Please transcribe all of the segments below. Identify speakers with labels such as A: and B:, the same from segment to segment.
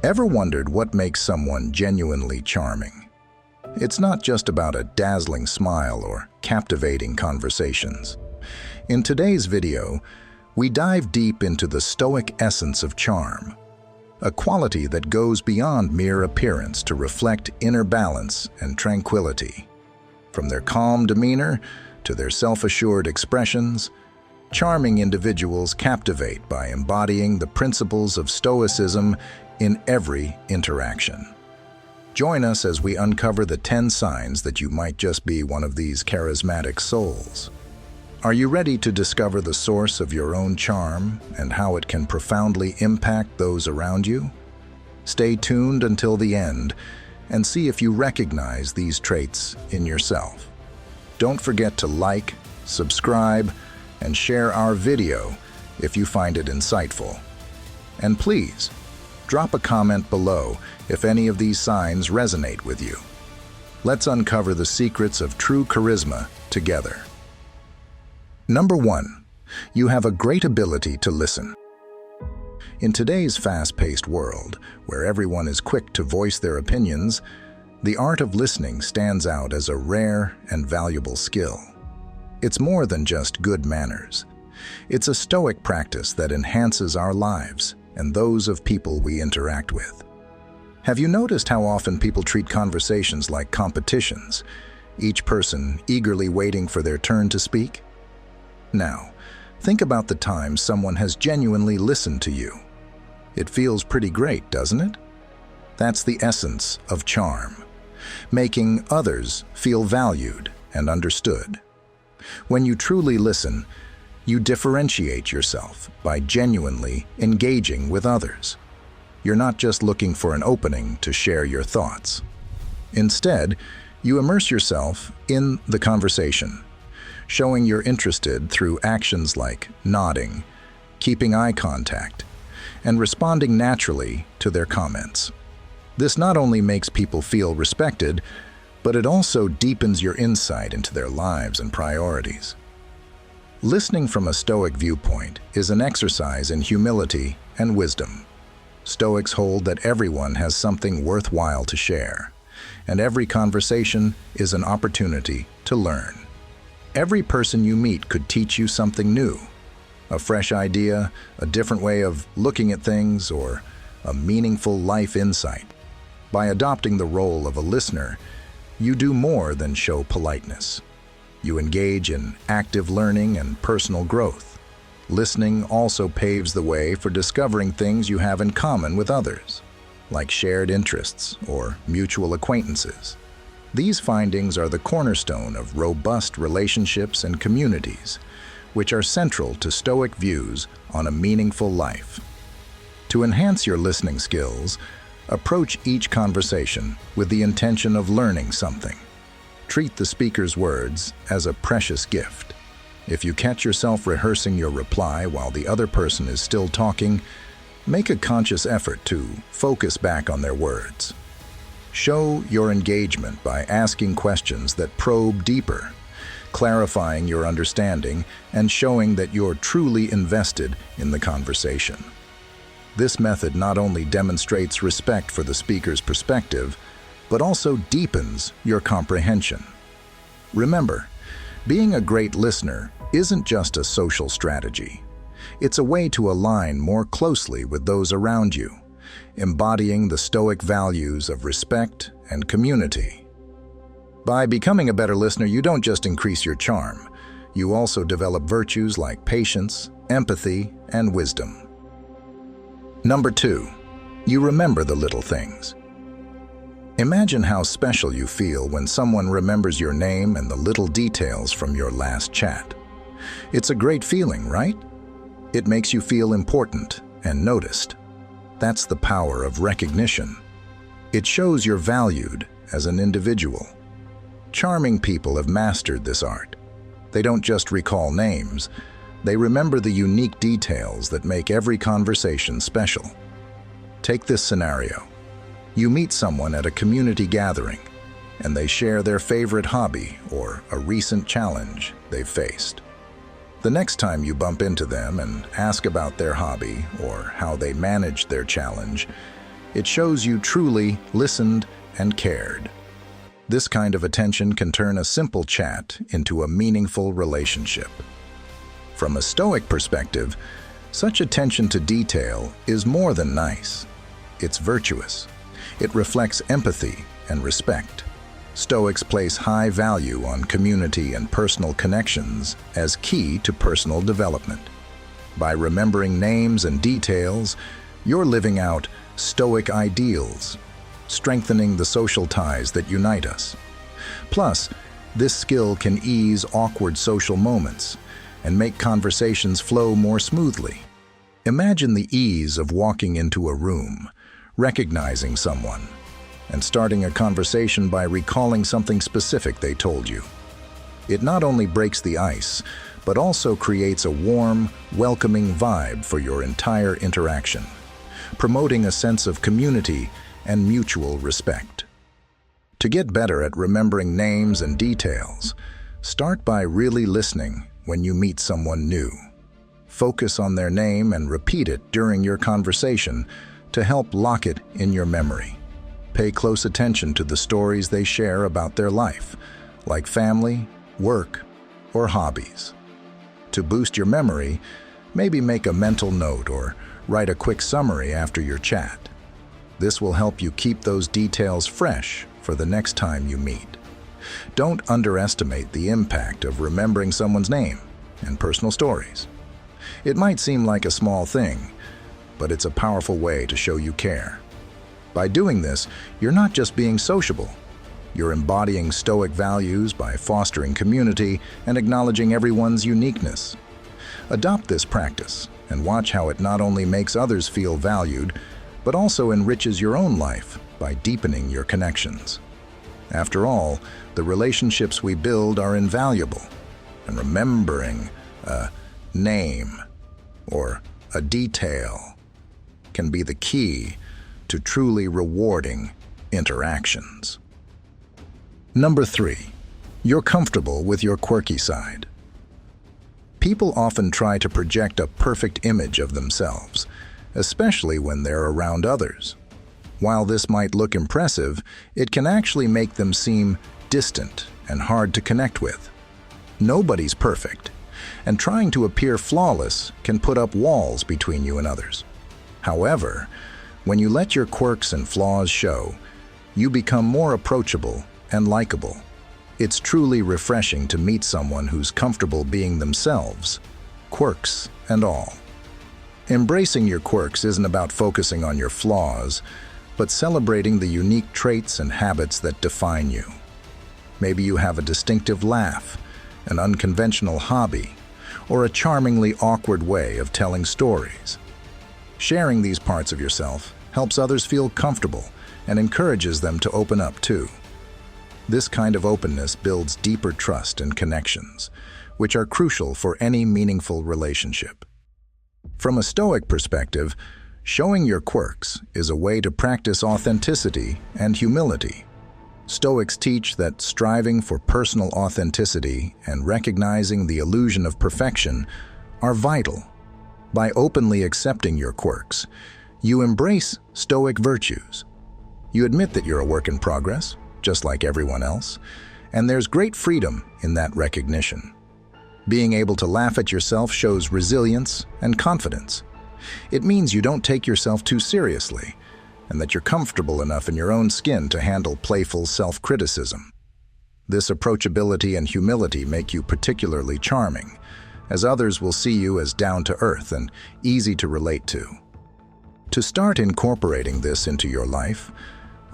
A: Ever wondered what makes someone genuinely charming? It's not just about a dazzling smile or captivating conversations. In today's video, we dive deep into the Stoic essence of charm, a quality that goes beyond mere appearance to reflect inner balance and tranquility. From their calm demeanor to their self-assured expressions, charming individuals captivate by embodying the principles of Stoicism in every interaction. Join us as we uncover the 10 signs that you might just be one of these charismatic souls. Are you ready to discover the source of your own charm and how it can profoundly impact those around you? Stay tuned until the end and see if you recognize these traits in yourself. Don't forget to like, subscribe, and share our video if you find it insightful. And please, drop a comment below if any of these signs resonate with you. Let's uncover the secrets of true charisma together. Number 1. You have a great ability to listen. In today's fast-paced world, where everyone is quick to voice their opinions, the art of listening stands out as a rare and valuable skill. It's more than just good manners. It's a Stoic practice that enhances our lives and those of people we interact with. Have you noticed how often people treat conversations like competitions, each person eagerly waiting for their turn to speak? Now, think about the time someone has genuinely listened to you. It feels pretty great, doesn't it? That's the essence of charm, making others feel valued and understood. When you truly listen, you differentiate yourself by genuinely engaging with others. You're not just looking for an opening to share your thoughts. Instead, you immerse yourself in the conversation, showing you're interested through actions like nodding, keeping eye contact, and responding naturally to their comments. This not only makes people feel respected, but it also deepens your insight into their lives and priorities. Listening from a Stoic viewpoint is an exercise in humility and wisdom. Stoics hold that everyone has something worthwhile to share, and every conversation is an opportunity to learn. Every person you meet could teach you something new, a fresh idea, a different way of looking at things, or a meaningful life insight. By adopting the role of a listener, you do more than show politeness. You engage in active learning and personal growth. Listening also paves the way for discovering things you have in common with others, like shared interests or mutual acquaintances. These findings are the cornerstone of robust relationships and communities, which are central to Stoic views on a meaningful life. To enhance your listening skills, approach each conversation with the intention of learning something. Treat the speaker's words as a precious gift. If you catch yourself rehearsing your reply while the other person is still talking, make a conscious effort to focus back on their words. Show your engagement by asking questions that probe deeper, clarifying your understanding and showing that you're truly invested in the conversation. This method not only demonstrates respect for the speaker's perspective, but also deepens your comprehension. Remember, being a great listener isn't just a social strategy. It's a way to align more closely with those around you, embodying the Stoic values of respect and community. By becoming a better listener, you don't just increase your charm, you also develop virtues like patience, empathy, and wisdom. Number 2, you remember the little things. Imagine how special you feel when someone remembers your name and the little details from your last chat. It's a great feeling, right? It makes you feel important and noticed. That's the power of recognition. It shows you're valued as an individual. Charming people have mastered this art. They don't just recall names, they remember the unique details that make every conversation special. Take this scenario. You meet someone at a community gathering, and they share their favorite hobby or a recent challenge they've faced. The next time you bump into them and ask about their hobby or how they managed their challenge, It shows you truly listened and cared. This kind of attention can turn a simple chat into a meaningful relationship. From a Stoic perspective, such attention to detail is more than nice. It's virtuous. It reflects empathy and respect. Stoics place high value on community and personal connections as key to personal development. By remembering names and details, you're living out Stoic ideals, strengthening the social ties that unite us. Plus, this skill can ease awkward social moments and make conversations flow more smoothly. Imagine the ease of walking into a room, recognizing someone, and starting a conversation by recalling something specific they told you. It not only breaks the ice, but also creates a warm, welcoming vibe for your entire interaction, promoting a sense of community and mutual respect. To get better at remembering names and details, start by really listening when you meet someone new. Focus on their name and repeat it during your conversation to help lock it in your memory. Pay close attention to the stories they share about their life, like family, work, or hobbies. To boost your memory, maybe make a mental note or write a quick summary after your chat. This will help you keep those details fresh for the next time you meet. Don't underestimate the impact of remembering someone's name and personal stories. It might seem like a small thing, but it's a powerful way to show you care. By doing this, you're not just being sociable. You're embodying Stoic values by fostering community and acknowledging everyone's uniqueness. Adopt this practice and watch how it not only makes others feel valued, but also enriches your own life by deepening your connections. After all, the relationships we build are invaluable, and remembering a name or a detail can be the key to truly rewarding interactions. Number 3, you're comfortable with your quirky side. People often try to project a perfect image of themselves, especially when they're around others. While this might look impressive, it can actually make them seem distant and hard to connect with. Nobody's perfect, and trying to appear flawless can put up walls between you and others. However, when you let your quirks and flaws show, you become more approachable and likable. It's truly refreshing to meet someone who's comfortable being themselves, quirks and all. Embracing your quirks isn't about focusing on your flaws, but celebrating the unique traits and habits that define you. Maybe you have a distinctive laugh, an unconventional hobby, or a charmingly awkward way of telling stories. Sharing these parts of yourself helps others feel comfortable and encourages them to open up too. This kind of openness builds deeper trust and connections, which are crucial for any meaningful relationship. From a Stoic perspective, showing your quirks is a way to practice authenticity and humility. Stoics teach that striving for personal authenticity and recognizing the illusion of perfection are vital. By openly accepting your quirks, you embrace Stoic virtues. You admit that you're a work in progress, just like everyone else, and there's great freedom in that recognition. Being able to laugh at yourself shows resilience and confidence. It means you don't take yourself too seriously, and that you're comfortable enough in your own skin to handle playful self-criticism. This approachability and humility make you particularly charming, as others will see you as down-to-earth and easy to relate to. To start incorporating this into your life,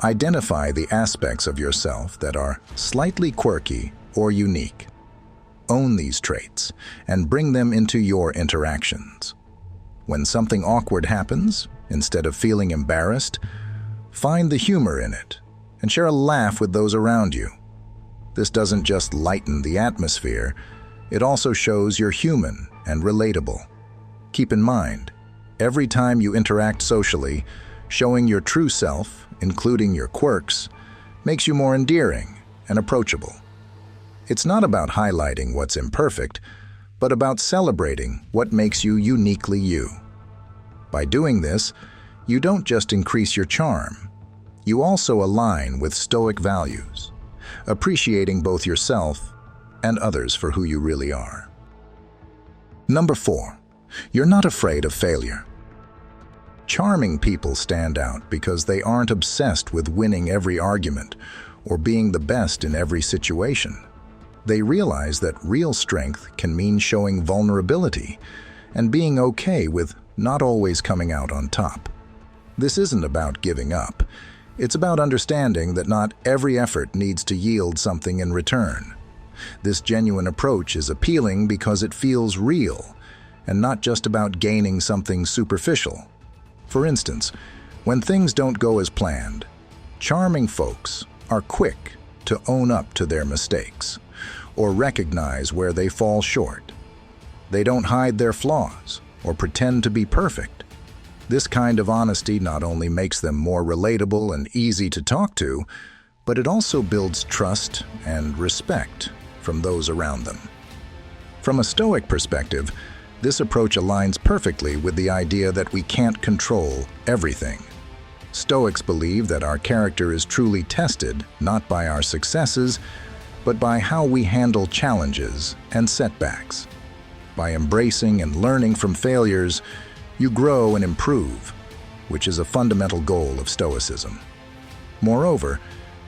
A: identify the aspects of yourself that are slightly quirky or unique. Own these traits and bring them into your interactions. When something awkward happens, instead of feeling embarrassed, find the humor in it and share a laugh with those around you. This doesn't just lighten the atmosphere, it also shows you're human and relatable. Keep in mind, every time you interact socially, showing your true self, including your quirks, makes you more endearing and approachable. It's not about highlighting what's imperfect, but about celebrating what makes you uniquely you. By doing this, you don't just increase your charm, you also align with Stoic values, appreciating both yourself and others for who you really are. Number 4, you're not afraid of failure. Charming people stand out because they aren't obsessed with winning every argument or being the best in every situation. They realize that real strength can mean showing vulnerability and being okay with not always coming out on top. This isn't about giving up. It's about understanding that not every effort needs to yield something in return. This genuine approach is appealing because it feels real and not just about gaining something superficial. For instance, when things don't go as planned, charming folks are quick to own up to their mistakes or recognize where they fall short. They don't hide their flaws or pretend to be perfect. This kind of honesty not only makes them more relatable and easy to talk to, but it also builds trust and respect from those around them. From a Stoic perspective, this approach aligns perfectly with the idea that we can't control everything. Stoics believe that our character is truly tested not by our successes, but by how we handle challenges and setbacks. By embracing and learning from failures, you grow and improve, which is a fundamental goal of Stoicism. Moreover,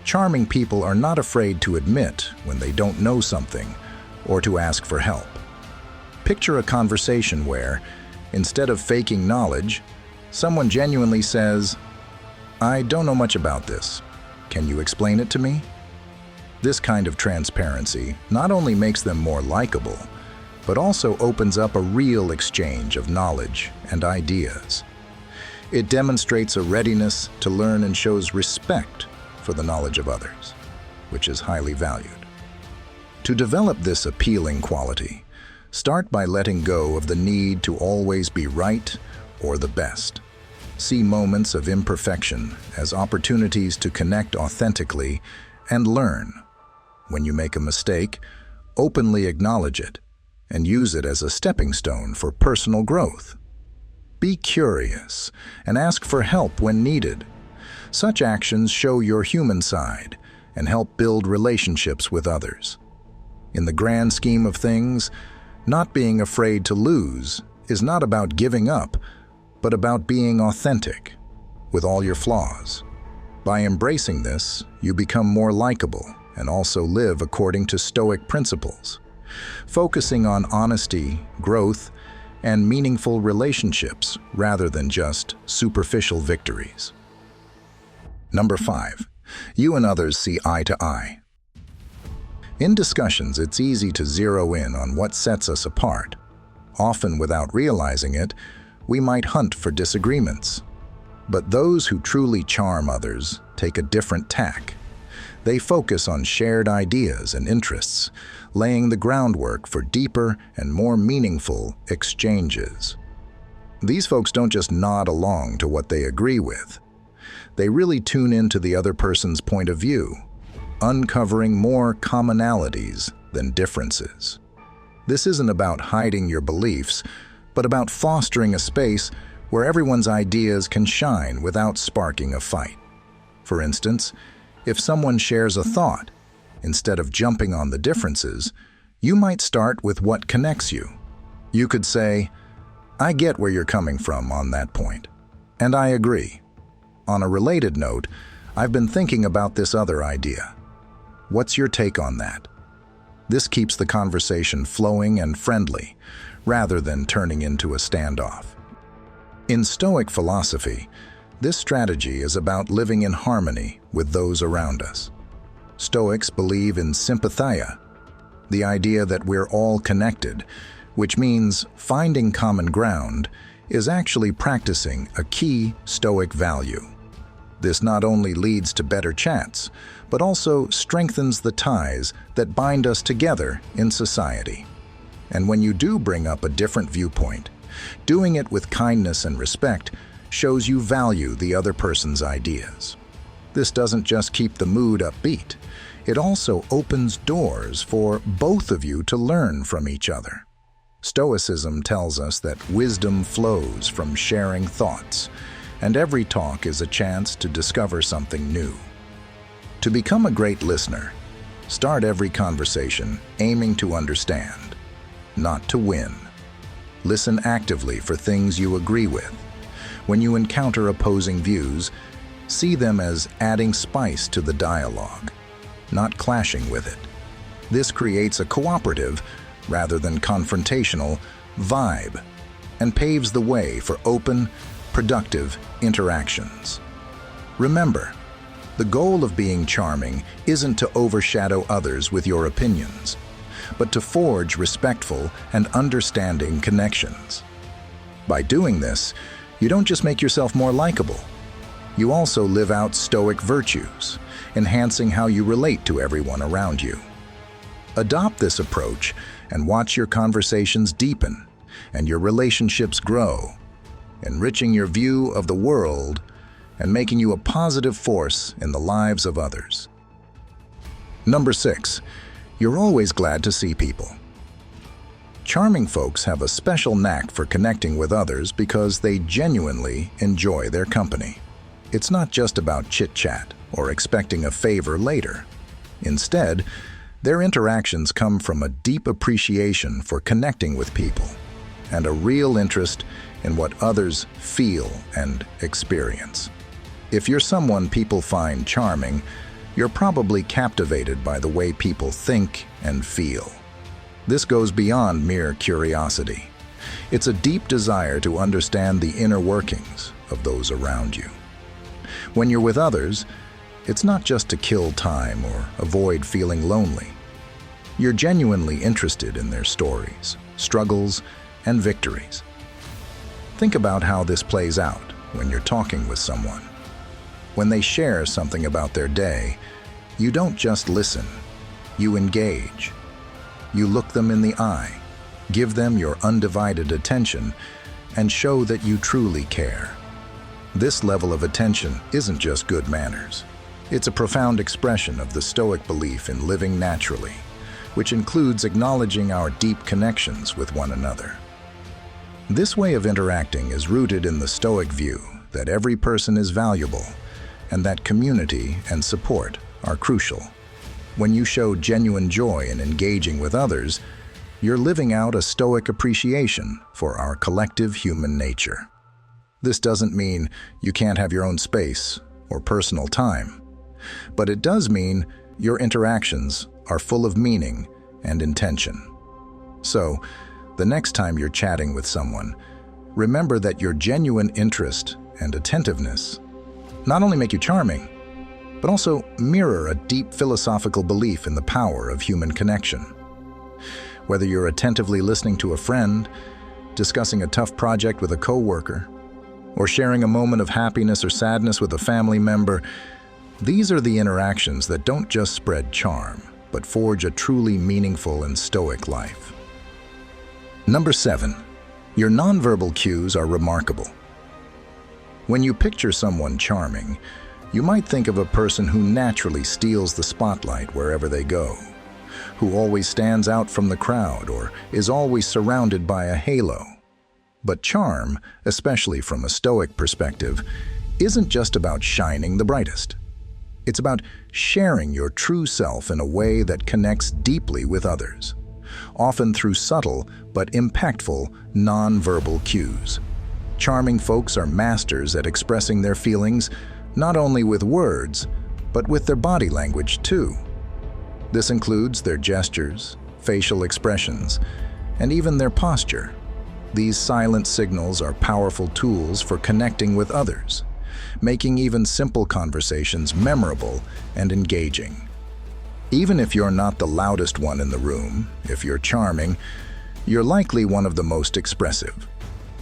A: charming people are not afraid to admit when they don't know something or to ask for help. Picture a conversation where, instead of faking knowledge, someone genuinely says, "I don't know much about this. Can you explain it to me?" This kind of transparency not only makes them more likable, but also opens up a real exchange of knowledge and ideas. It demonstrates a readiness to learn and shows respect for the knowledge of others, which is highly valued. To develop this appealing quality, start by letting go of the need to always be right or the best. See moments of imperfection as opportunities to connect authentically and learn. When you make a mistake, openly acknowledge it and use it as a stepping stone for personal growth. Be curious and ask for help when needed. Such actions show your human side and help build relationships with others. In the grand scheme of things, not being afraid to lose is not about giving up, but about being authentic with all your flaws. By embracing this, you become more likable and also live according to Stoic principles, focusing on honesty, growth, and meaningful relationships rather than just superficial victories. Number 5, you and others see eye to eye. In discussions, it's easy to zero in on what sets us apart. Often without realizing it, we might hunt for disagreements. But those who truly charm others take a different tack. They focus on shared ideas and interests, laying the groundwork for deeper and more meaningful exchanges. These folks don't just nod along to what they agree with. They really tune into the other person's point of view, uncovering more commonalities than differences. This isn't about hiding your beliefs, but about fostering a space where everyone's ideas can shine without sparking a fight. For instance, if someone shares a thought, instead of jumping on the differences, you might start with what connects you. You could say, "I get where you're coming from on that point, and I agree. On a related note, I've been thinking about this other idea. What's your take on that?" This keeps the conversation flowing and friendly, rather than turning into a standoff. In Stoic philosophy, this strategy is about living in harmony with those around us. Stoics believe in sympatheia, the idea that we're all connected, which means finding common ground is actually practicing a key Stoic value. This not only leads to better chats, but also strengthens the ties that bind us together in society. And when you do bring up a different viewpoint, doing it with kindness and respect shows you value the other person's ideas. This doesn't just keep the mood upbeat, it also opens doors for both of you to learn from each other. Stoicism tells us that wisdom flows from sharing thoughts, and every talk is a chance to discover something new. To become a great listener, start every conversation aiming to understand, not to win. Listen actively for things you agree with. When you encounter opposing views, see them as adding spice to the dialogue, not clashing with it. This creates a cooperative, rather than confrontational, vibe, and paves the way for open, productive interactions. Remember, the goal of being charming isn't to overshadow others with your opinions, but to forge respectful and understanding connections. By doing this, you don't just make yourself more likable, you also live out Stoic virtues, enhancing how you relate to everyone around you. Adopt this approach and watch your conversations deepen and your relationships grow, enriching your view of the world and making you a positive force in the lives of others. Number 6, you're always glad to see people. Charming folks have a special knack for connecting with others because they genuinely enjoy their company. It's not just about chit-chat or expecting a favor later. Instead, their interactions come from a deep appreciation for connecting with people and a real interest in what others feel and experience. If you're someone people find charming, you're probably captivated by the way people think and feel. This goes beyond mere curiosity. It's a deep desire to understand the inner workings of those around you. When you're with others, it's not just to kill time or avoid feeling lonely. You're genuinely interested in their stories, struggles, and victories. Think about how this plays out when you're talking with someone. When they share something about their day, you don't just listen, you engage. You look them in the eye, give them your undivided attention, and show that you truly care. This level of attention isn't just good manners. It's a profound expression of the Stoic belief in living naturally, which includes acknowledging our deep connections with one another. This way of interacting is rooted in the Stoic view that every person is valuable and that community and support are crucial. When you show genuine joy in engaging with others, you're living out a Stoic appreciation for our collective human nature. This doesn't mean you can't have your own space or personal time, but it does mean your interactions are full of meaning and intention. So, the next time you're chatting with someone, remember that your genuine interest and attentiveness not only make you charming, but also mirror a deep philosophical belief in the power of human connection. Whether you're attentively listening to a friend, discussing a tough project with a coworker, or sharing a moment of happiness or sadness with a family member, these are the interactions that don't just spread charm, but forge a truly meaningful and Stoic life. Number 7, your nonverbal cues are remarkable. When you picture someone charming, you might think of a person who naturally steals the spotlight wherever they go, who always stands out from the crowd or is always surrounded by a halo. But charm, especially from a Stoic perspective, isn't just about shining the brightest. It's about sharing your true self in a way that connects deeply with others, often through subtle but impactful nonverbal cues. Charming folks are masters at expressing their feelings not only with words, but with their body language too. This includes their gestures, facial expressions, and even their posture. These silent signals are powerful tools for connecting with others, making even simple conversations memorable and engaging. Even if you're not the loudest one in the room, if you're charming, you're likely one of the most expressive.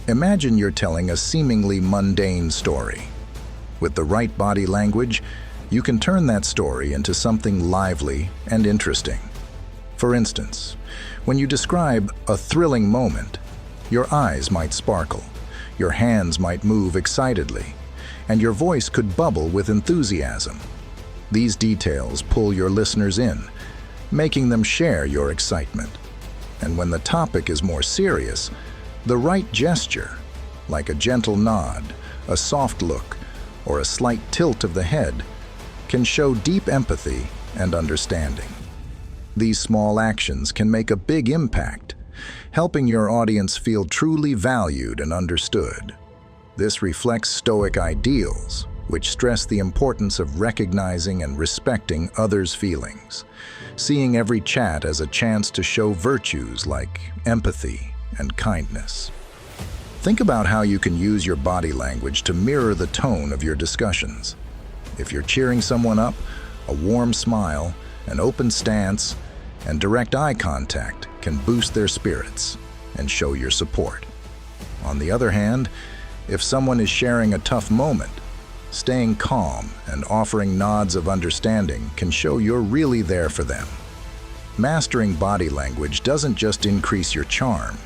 A: Imagine you're telling a seemingly mundane story. With the right body language, you can turn that story into something lively and interesting. For instance, when you describe a thrilling moment, your eyes might sparkle, your hands might move excitedly, and your voice could bubble with enthusiasm. These details pull your listeners in, making them share your excitement. And when the topic is more serious, the right gesture, like a gentle nod, a soft look, or a slight tilt of the head can show deep empathy and understanding. These small actions can make a big impact, helping your audience feel truly valued and understood. This reflects Stoic ideals, which stress the importance of recognizing and respecting others' feelings, seeing every chat as a chance to show virtues like empathy and kindness. Think about how you can use your body language to mirror the tone of your discussions. If you're cheering someone up, a warm smile, an open stance, and direct eye contact can boost their spirits and show your support. On the other hand, if someone is sharing a tough moment, staying calm and offering nods of understanding can show you're really there for them. Mastering body language doesn't just increase your charm.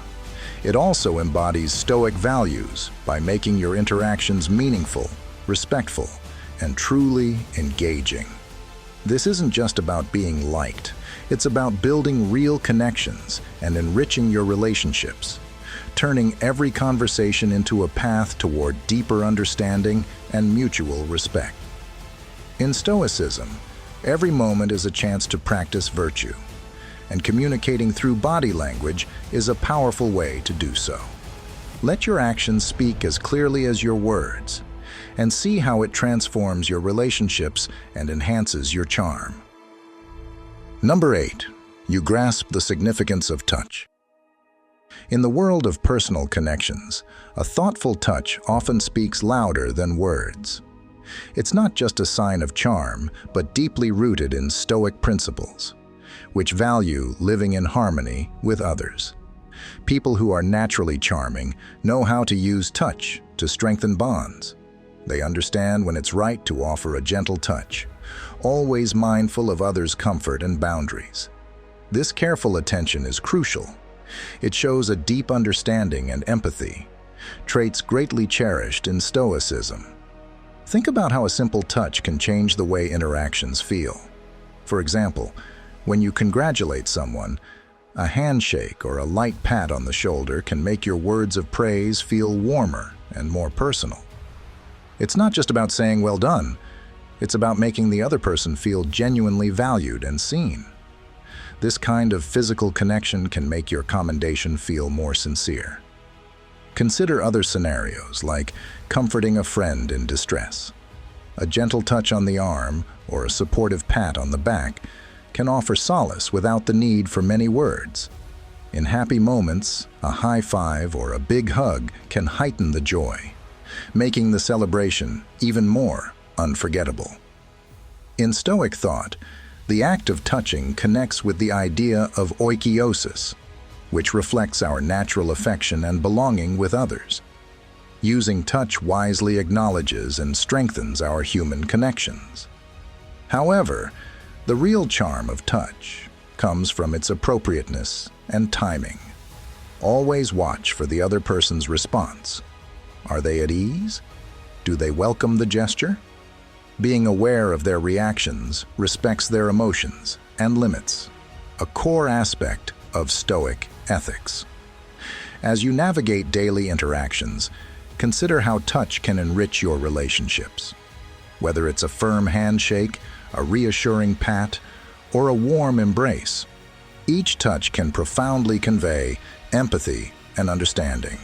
A: It also embodies Stoic values by making your interactions meaningful, respectful, and truly engaging. This isn't just about being liked. It's about building real connections and enriching your relationships, turning every conversation into a path toward deeper understanding and mutual respect. In Stoicism, every moment is a chance to practice virtue, and communicating through body language is a powerful way to do so. Let your actions speak as clearly as your words, and see how it transforms your relationships and enhances your charm. Number 8, you grasp the significance of touch. In the world of personal connections, a thoughtful touch often speaks louder than words. It's not just a sign of charm, but deeply rooted in Stoic principles, which value living in harmony with others. People who are naturally charming know how to use touch to strengthen bonds. They understand when it's right to offer a gentle touch, always mindful of others' comfort and boundaries. This careful attention is crucial. It shows a deep understanding and empathy, traits greatly cherished in Stoicism. Think about how a simple touch can change the way interactions feel. For example, when you congratulate someone, a handshake or a light pat on the shoulder can make your words of praise feel warmer and more personal. It's not just about saying well done, it's about making the other person feel genuinely valued and seen. This kind of physical connection can make your commendation feel more sincere. Consider other scenarios like comforting a friend in distress. A gentle touch on the arm or a supportive pat on the back can offer solace without the need for many words. In happy moments, a high five or a big hug can heighten the joy, making the celebration even more unforgettable. In Stoic thought, the act of touching connects with the idea of oikeiosis, which reflects our natural affection and belonging with others. Using touch wisely acknowledges and strengthens our human connections. However, the real charm of touch comes from its appropriateness and timing. Always watch for the other person's response. Are they at ease? Do they welcome the gesture? Being aware of their reactions respects their emotions and limits, a core aspect of Stoic ethics. As you navigate daily interactions, consider how touch can enrich your relationships. Whether it's a firm handshake, a reassuring pat, or a warm embrace, each touch can profoundly convey empathy and understanding.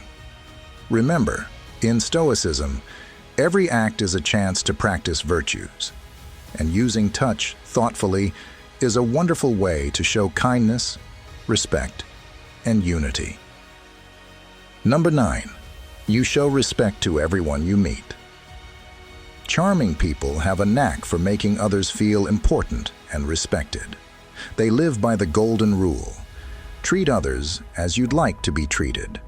A: Remember, in Stoicism, every act is a chance to practice virtues, and using touch thoughtfully is a wonderful way to show kindness, respect, and unity. Number 9, you show respect to everyone you meet. Charming people have a knack for making others feel important and respected. They live by the golden rule: treat others as you'd like to be treated.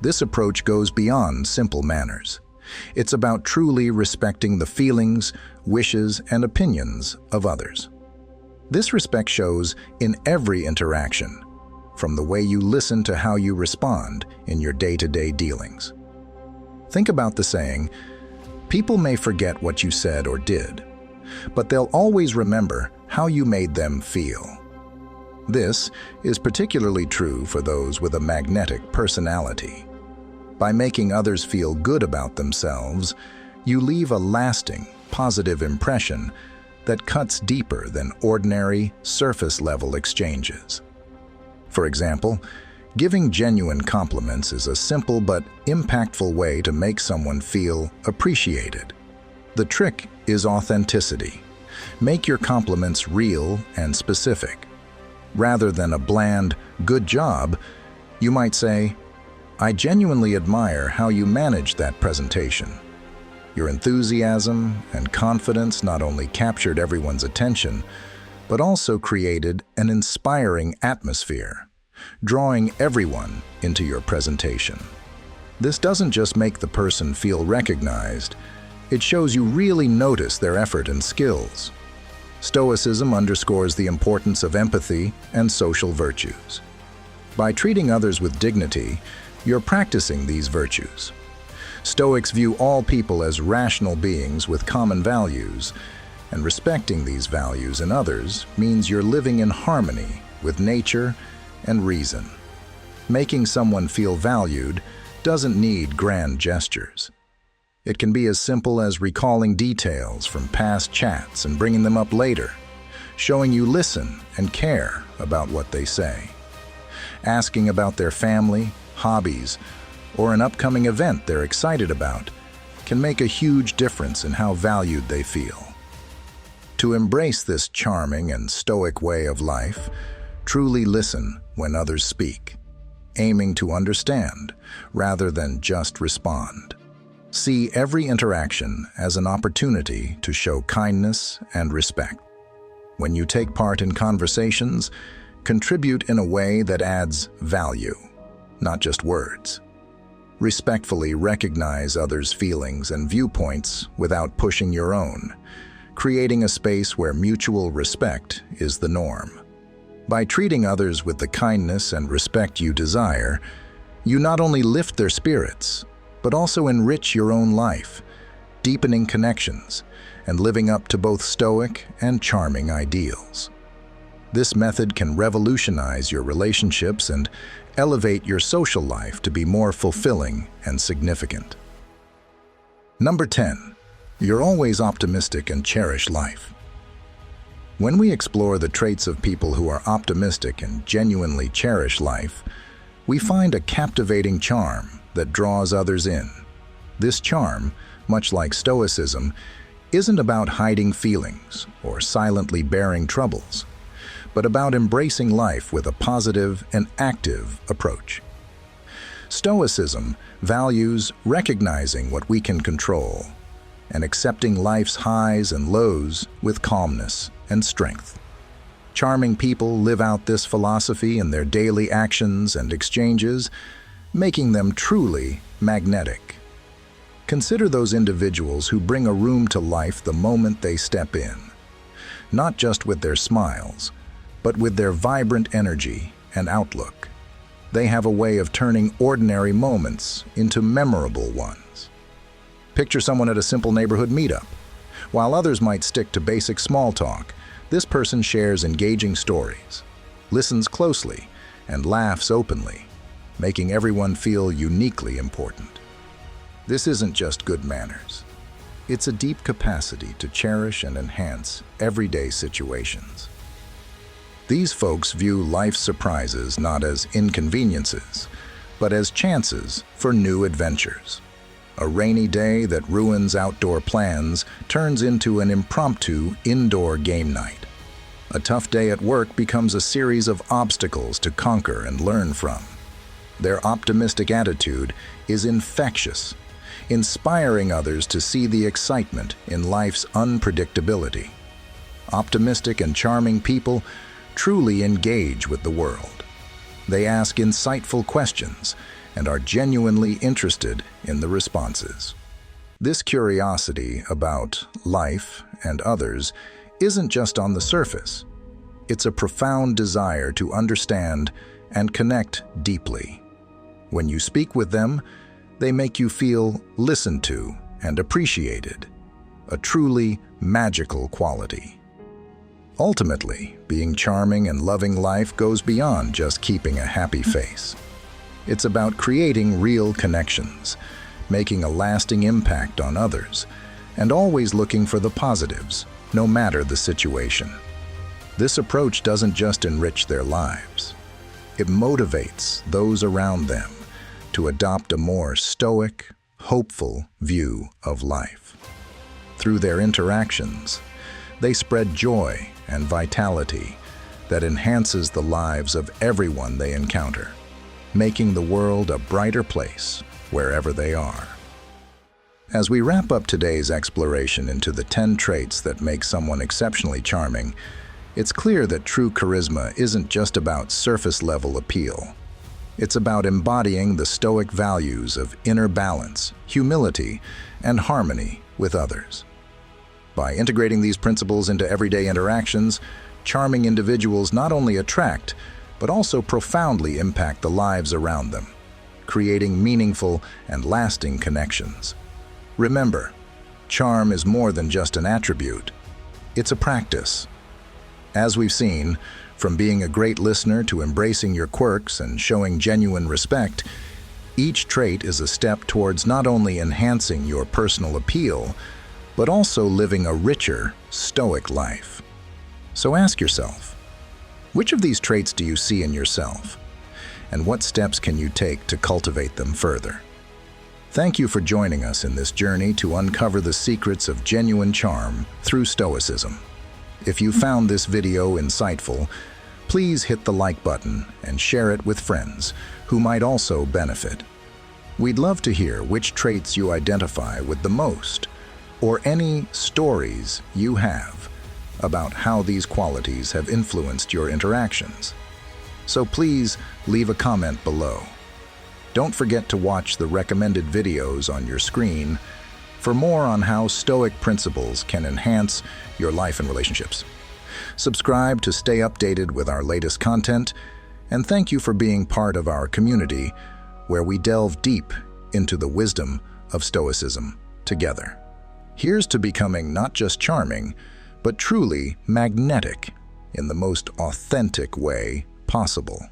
A: This approach goes beyond simple manners. It's about truly respecting the feelings, wishes, and opinions of others. This respect shows in every interaction, from the way you listen to how you respond in your day-to-day dealings. Think about the saying, people may forget what you said or did, but they'll always remember how you made them feel. This is particularly true for those with a magnetic personality. By making others feel good about themselves, you leave a lasting, positive impression that cuts deeper than ordinary, surface-level exchanges. For example, giving genuine compliments is a simple but impactful way to make someone feel appreciated. The trick is authenticity. Make your compliments real and specific. Rather than a bland, "good job," you might say, "I genuinely admire how you managed that presentation." Your enthusiasm and confidence not only captured everyone's attention, but also created an inspiring atmosphere, drawing everyone into your presentation. This doesn't just make the person feel recognized, it shows you really notice their effort and skills. Stoicism underscores the importance of empathy and social virtues. By treating others with dignity, you're practicing these virtues. Stoics view all people as rational beings with common values, and respecting these values in others means you're living in harmony with nature and reason. Making someone feel valued doesn't need grand gestures. It can be as simple as recalling details from past chats and bringing them up later, showing you listen and care about what they say. Asking about their family, hobbies, or an upcoming event they're excited about can make a huge difference in how valued they feel. To embrace this charming and stoic way of life, truly listen when others speak, aiming to understand rather than just respond. See every interaction as an opportunity to show kindness and respect. When you take part in conversations, contribute in a way that adds value, not just words. Respectfully recognize others' feelings and viewpoints without pushing your own, creating a space where mutual respect is the norm. By treating others with the kindness and respect you desire, you not only lift their spirits, but also enrich your own life, deepening connections and living up to both stoic and charming ideals. This method can revolutionize your relationships and elevate your social life to be more fulfilling and significant. Number 10. You're always optimistic and cherish life. When we explore the traits of people who are optimistic and genuinely cherish life, we find a captivating charm that draws others in. This charm, much like Stoicism, isn't about hiding feelings or silently bearing troubles, but about embracing life with a positive and active approach. Stoicism values recognizing what we can control and accepting life's highs and lows with calmness and strength. Charming people live out this philosophy in their daily actions and exchanges, making them truly magnetic. Consider those individuals who bring a room to life the moment they step in, not just with their smiles, but with their vibrant energy and outlook. They have a way of turning ordinary moments into memorable ones. Picture someone at a simple neighborhood meetup. While others might stick to basic small talk, this person shares engaging stories, listens closely, and laughs openly, making everyone feel uniquely important. This isn't just good manners. It's a deep capacity to cherish and enhance everyday situations. These folks view life's surprises not as inconveniences, but as chances for new adventures. A rainy day that ruins outdoor plans turns into an impromptu indoor game night. A tough day at work becomes a series of obstacles to conquer and learn from. Their optimistic attitude is infectious, inspiring others to see the excitement in life's unpredictability. Optimistic and charming people truly engage with the world. They ask insightful questions and are genuinely interested in the responses. This curiosity about life and others isn't just on the surface. It's a profound desire to understand and connect deeply. When you speak with them, they make you feel listened to and appreciated, a truly magical quality. Ultimately, being charming and loving life goes beyond just keeping a happy face. It's about creating real connections, making a lasting impact on others, and always looking for the positives, no matter the situation. This approach doesn't just enrich their lives. It motivates those around them to adopt a more stoic, hopeful view of life. Through their interactions, they spread joy and vitality that enhances the lives of everyone they encounter, making the world a brighter place wherever they are. As we wrap up today's exploration into the 10 traits that make someone exceptionally charming, it's clear that true charisma isn't just about surface-level appeal. It's about embodying the Stoic values of inner balance, humility, and harmony with others. By integrating these principles into everyday interactions, charming individuals not only attract, but also profoundly impact the lives around them, creating meaningful and lasting connections. Remember, charm is more than just an attribute. It's a practice. As we've seen, from being a great listener to embracing your quirks and showing genuine respect, each trait is a step towards not only enhancing your personal appeal, but also living a richer, stoic life. So ask yourself, which of these traits do you see in yourself? And what steps can you take to cultivate them further? Thank you for joining us in this journey to uncover the secrets of genuine charm through Stoicism. If you found this video insightful, please hit the like button and share it with friends who might also benefit. We'd love to hear which traits you identify with the most, or any stories you have about how these qualities have influenced your interactions. So please leave a comment below. Don't forget to watch the recommended videos on your screen for more on how Stoic principles can enhance your life and relationships. Subscribe to stay updated with our latest content, and thank you for being part of our community where we delve deep into the wisdom of Stoicism together. Here's to becoming not just charming, but truly magnetic in the most authentic way possible.